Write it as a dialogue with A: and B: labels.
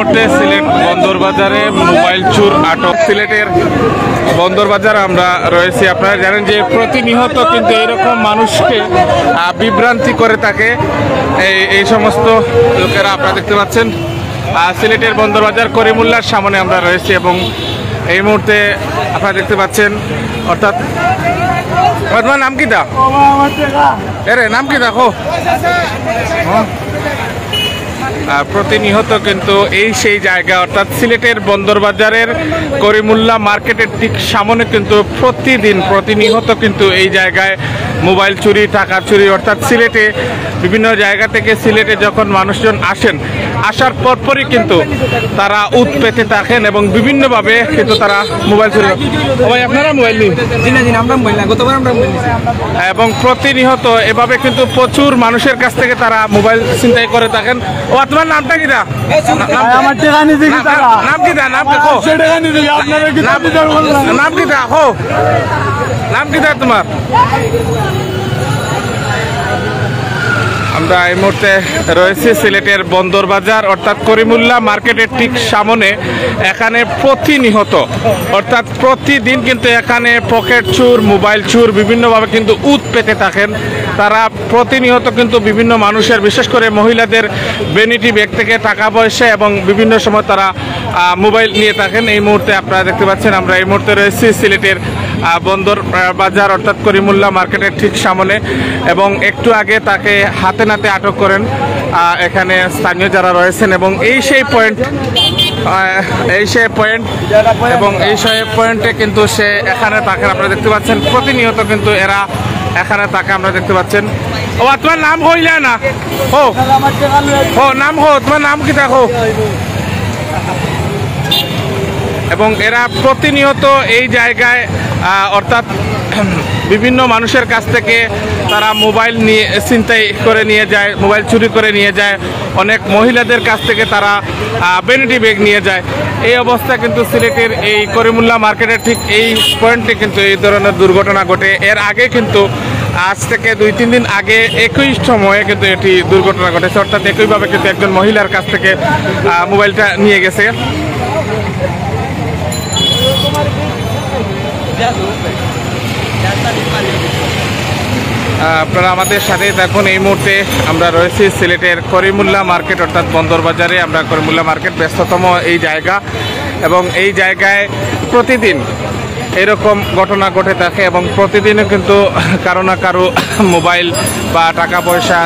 A: মুহূর্তে সিলেট বন্দর বাজারে মোবাইল চুর আটক। সিলেটের বন্দর বাজারে আমরা রয়েছি। আপনারা জানেন যে প্রতিনিয়ত কিন্তু এরকম মানুষকে বিভ্রান্তি করে থাকে এই সমস্ত লোকেরা। আপনারা দেখতে পাচ্ছেন সিলেটের বন্দর বাজার করিমুল্লার সামনে আমরা রয়েছি এবং এই মুহূর্তে আপনারা দেখতে পাচ্ছেন অর্থাৎ তোমার নাম কি দা এরে নাম কি দেখো প্রতিনিয়ত কিন্তু এই সেই জায়গা অর্থাৎ সিলেটের বন্দর বাজারের করিমুল্লা মার্কেটের ঠিক সামনে কিন্তু প্রতিনিয়ত কিন্তু এই জায়গায় মোবাইল চুরি, টাকা চুরি অর্থাৎ সিলেটে বিভিন্ন জায়গা থেকে সিলেটে যখন মানুষজন আসার পরপরই কিন্তু তারা পেতে থাকেন এবং বিভিন্নভাবে কিন্তু তারা মোবাইল চুরি। ভাই আপনারা মোবাইল নিন এবং প্রতিনিয়ত এভাবে কিন্তু প্রচুর মানুষের কাছ থেকে তারা মোবাইল ছিনতাই করে থাকেন। ও তোমার নামটা কি দা? নাম কি দা? নাম কি দা? নাম কি দা তোমার? আমরা এই মুহূর্তে রয়েছি সিলেটের বন্দর বাজার অর্থাৎ করিমুল্লা মার্কেটের ঠিক সামনে। এখানে প্রতিনিয়ত অর্থাৎ প্রতিদিন কিন্তু এখানে পকেট চুর, মোবাইল চুর বিভিন্নভাবে কিন্তু পেতে থাকেন। তারা প্রতিনিয়ত কিন্তু বিভিন্ন মানুষের বিশেষ করে মহিলাদের ভ্যানিটি ব্যাগ থেকে টাকা পয়সা এবং বিভিন্ন সময় তারা মোবাইল নিয়ে থাকেন। এই মুহূর্তে আপনারা দেখতে পাচ্ছেন আমরা এই মুহূর্তে রয়েছি সিলেটের বন্দর বাজার অর্থাৎ করিমুল্লা মার্কেটের ঠিক সামনে এবং একটু আগে তাকে হাতে নাতে আটক করেন এখানে স্থানীয় যারা রয়েছেন এবং এই সেই পয়েন্ট এবং এই সেই পয়েন্টে কিন্তু সে এখানে তাকে আপনারা দেখতে পাচ্ছেন প্রতিনিয়ত কিন্তু এরা এখানে তাকে আমরা দেখতে পাচ্ছেন। ও তোমার নাম হইলে না নাম তোমার নাম কি দেখো এবং এরা প্রতিনিয়ত এই জায়গায় অর্থাৎ বিভিন্ন মানুষের কাছ থেকে তারা মোবাইল নিয়ে ছিনতাই করে নিয়ে যায়, মোবাইল চুরি করে নিয়ে যায়। অনেক মহিলাদের কাছ থেকে তারা ভ্যানিটি ব্যাগ নিয়ে যায়। এই অবস্থা কিন্তু সিলেটের এই করিমুল্লা মার্কেটের ঠিক এই পয়েন্টে কিন্তু এই ধরনের দুর্ঘটনা ঘটে। এর আগে কিন্তু আজ থেকে 2-3 দিন আগে একই সময়ে কিন্তু এটি দুর্ঘটনা ঘটেছে অর্থাৎ একইভাবে কিন্তু একজন মহিলার কাছ থেকে মোবাইলটা নিয়ে গেছে। আপনারা আমাদের সাথে দেখুন এই মুহূর্তে আমরা রয়েছি সিলেটের করিমুল্লা মার্কেট অর্থাৎ বন্দর বাজারে। আমরা করিমুল্লা মার্কেট ব্যস্ততম এই জায়গা এবং এই জায়গায় প্রতিদিন এরকম ঘটনা ঘটে থাকে এবং প্রতিদিনও কিন্তু কারো না কারো মোবাইল বা টাকা পয়সা